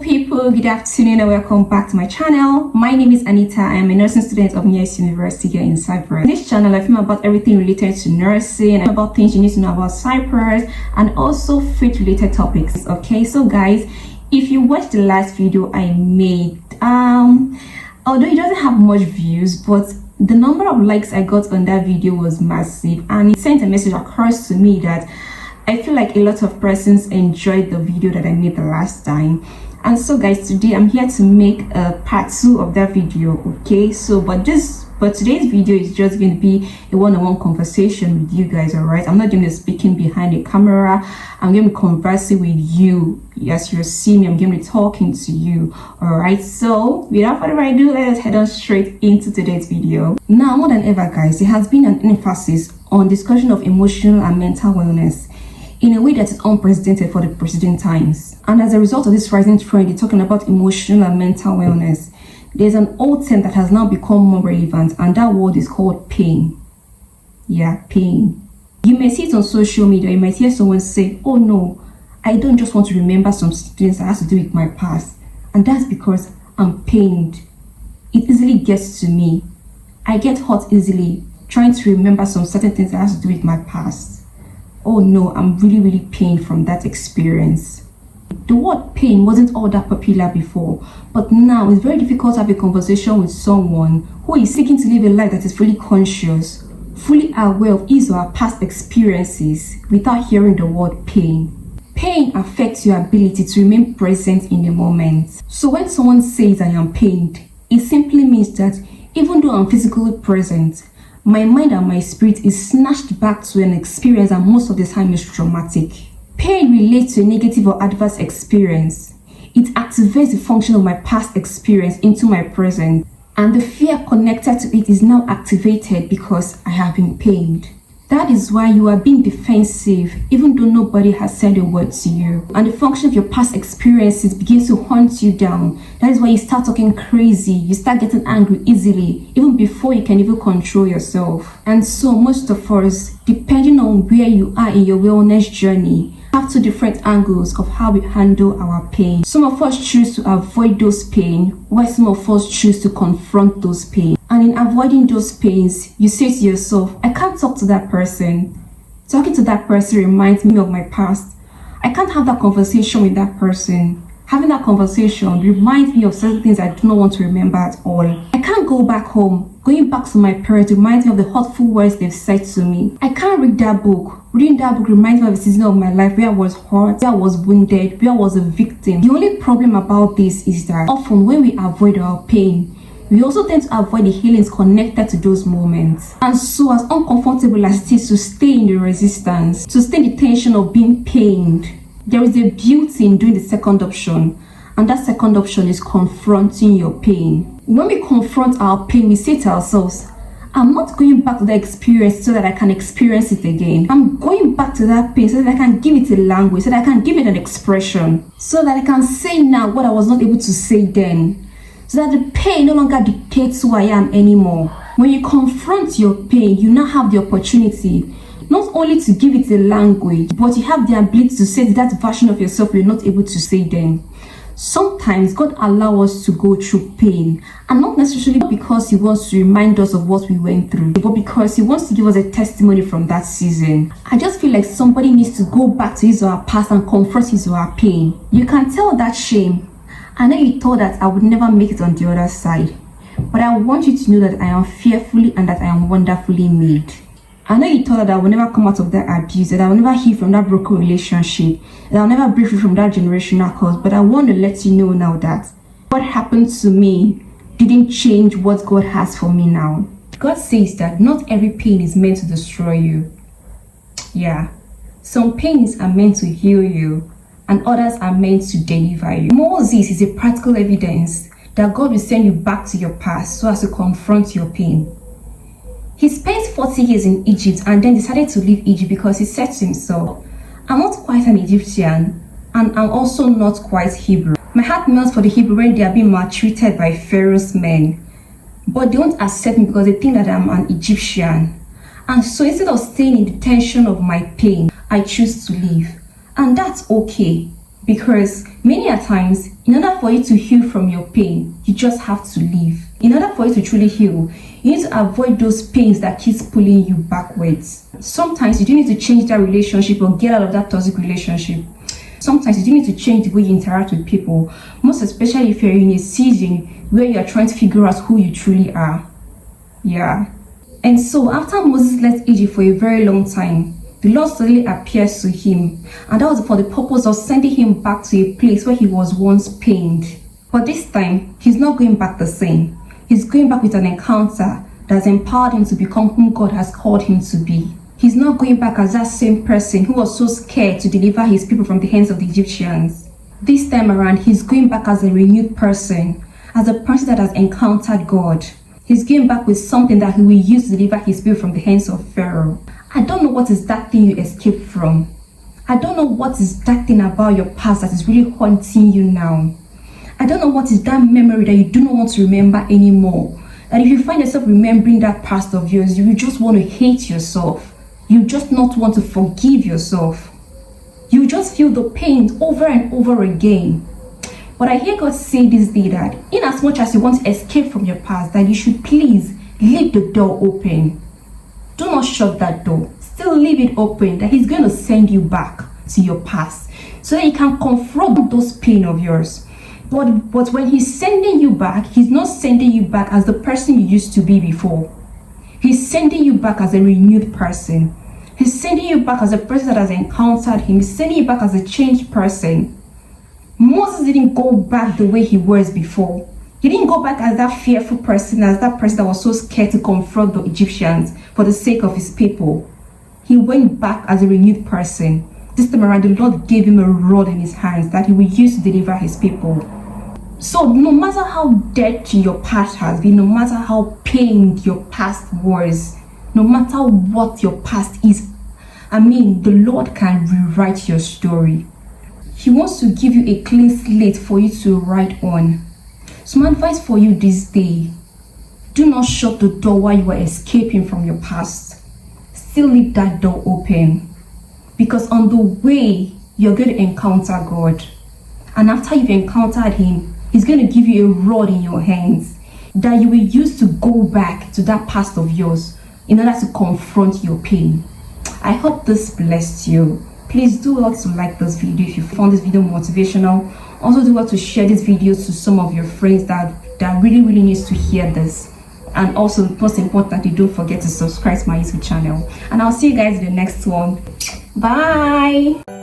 people, good afternoon and welcome back to my channel. My name is Anita. I am a nursing student of NUS University here in Cyprus. In this channel, I film about everything related to nursing, about things you need to know about Cyprus, and also faith related topics. Okay, so guys, if you watched the last video I made, although it doesn't have much views, but the number of likes I got on that video was massive, and it sent a message across to me that I feel like a lot of persons enjoyed the video that I made the last time. And so guys, today I'm here to make a part 2 of that video. Okay, so but today's video is just going to be a one-on-one conversation with you guys. All right, I'm not going to be speaking behind the camera. I'm going to be conversing with you. Yes, you'll see me. I'm going to be talking to you. All right, so without further ado, let us head on straight into today's video. Now more than ever guys, there has been an emphasis on discussion of emotional and mental wellness in a way that is unprecedented for the preceding times. And as a result of this rising trend, you're talking about emotional and mental wellness, there's an old term that has now become more relevant, and that word is called pain. Yeah, pain. You may see it on social media. You might hear someone say, oh no, I don't just want to remember some things that has to do with my past, and that's because I'm pained. It easily gets to me. I get hurt easily trying to remember some certain things that has to do with my past. Oh no, I'm really pained from that experience. The word pain wasn't all that popular before, but now it's very difficult to have a conversation with someone who is seeking to live a life that is fully conscious, fully aware of his or her past experiences without hearing the word pain. Pain affects your ability to remain present in the moment. So when someone says I am pained, it simply means that even though I'm physically present, my mind and my spirit is snatched back to an experience that most of the time is traumatic. Pain relates to a negative or adverse experience. It activates the function of my past experience into my present, and the fear connected to it is now activated because I have been pained. That is why you are being defensive even though nobody has said a word to you, and the function of your past experiences begins to hunt you down. That is why you start talking crazy, you start getting angry easily even before you can even control yourself. And so most of us, depending on where you are in your wellness journey, have 2 different angles of how we handle our pain. Some of us choose to avoid those pain, while some of us choose to confront those pain. And in avoiding those pains, you say to yourself, I can't talk to that person. Talking to that person reminds me of my past. I can't have that conversation with that person. Having that conversation reminds me of certain things I do not want to remember at all. I can't go back home. Going back to my parents reminds me of the hurtful words they've said to me. I can't read that book. Reading that book reminds me of a season of my life where I was hurt, where I was wounded, where I was a victim. The only problem about this is that often when we avoid our pain, we also tend to avoid the healings connected to those moments. And so as uncomfortable as it is to stay in the resistance, to stay in the tension of being pained, there is a beauty in doing the second option. And that second option is confronting your pain. When we confront our pain, we say to ourselves, I'm not going back to that experience so that I can experience it again. I'm going back to that pain so that I can give it a language, so that I can give it an expression, so that I can say now what I was not able to say then. So that the pain no longer dictates who I am anymore. When you confront your pain, you now have the opportunity not only to give it a language, but you have the ability to say that version of yourself you're not able to say then. Sometimes God allows us to go through pain, and not necessarily because He wants to remind us of what we went through, but because He wants to give us a testimony from that season. I just feel like somebody needs to go back to his or her past and confront his or her pain. You can tell that shame, I know you thought that I would never make it on the other side, but I want you to know that I am fearfully and that I am wonderfully made. I know you thought that I will never come out of that abuse, that I will never heal from that broken relationship, that I'll never break free from that generational curse, but I want to let you know now that what happened to me didn't change what God has for me now. God says that not every pain is meant to destroy you. Yeah, some pains are meant to heal you, and others are meant to deliver you. Moses is a practical evidence that God will send you back to your past so as to confront your pain. He spent 40 years in Egypt and then decided to leave Egypt because he said to himself, I'm not quite an Egyptian, and I'm also not quite Hebrew. My heart melts for the Hebrew when they are being maltreated by Pharaoh's men, but they won't accept me because they think that I'm an Egyptian. And so instead of staying in the tension of my pain, I choose to leave. And that's okay. Because many a times, in order for you to heal from your pain, you just have to leave. In order for you to truly heal, you need to avoid those pains that keeps pulling you backwards. Sometimes you do need to change that relationship or get out of that toxic relationship. Sometimes you do need to change the way you interact with people, most especially if you're in a season where you're trying to figure out who you truly are. Yeah. And so after Moses left Egypt for a very long time, the Lord suddenly appears to him, and that was for the purpose of sending him back to a place where he was once pained. But this time, he's not going back the same. He's going back with an encounter that has empowered him to become whom God has called him to be. He's not going back as that same person who was so scared to deliver his people from the hands of the Egyptians. This time around, he's going back as a renewed person, as a person that has encountered God. He's going back with something that he will use to deliver his people from the hands of Pharaoh. I don't know what is that thing you escaped from. I don't know what is that thing about your past that is really haunting you now. I don't know what is that memory that you do not want to remember anymore. And if you find yourself remembering that past of yours, you will just want to hate yourself. You just not want to forgive yourself. You just feel the pain over and over again. But I hear God say this day that in as much as you want to escape from your past, that you should please leave the door open. Do not shut that door. Still leave it open, that he's going to send you back to your past so that you can confront those pain of yours. But when he's sending you back, he's not sending you back as the person you used to be before. He's sending you back as a renewed person. He's sending you back as a person that has encountered him. He's sending you back as a changed person. Moses didn't go back the way he was before. He didn't go back as that fearful person, as that person that was so scared to confront the Egyptians for the sake of his people. He went back as a renewed person. This time around, the Lord gave him a rod in his hands that he will use to deliver his people. So no matter how dirty your past has been, no matter how pained your past was, no matter what your past is, the Lord can rewrite your story. He wants to give you a clean slate for you to write on. So my advice for you this day, do not shut the door while you are escaping from your past. Still leave that door open. Because on the way, you're going to encounter God. And after you've encountered him, he's going to give you a rod in your hands that you will use to go back to that past of yours in order to confront your pain. I hope this blessed you. Please do well to like this video if you found this video motivational. Also do well to share this video to some of your friends that really needs to hear this. And also, most importantly, don't forget to subscribe to my YouTube channel. And I'll see you guys in the next one. Bye.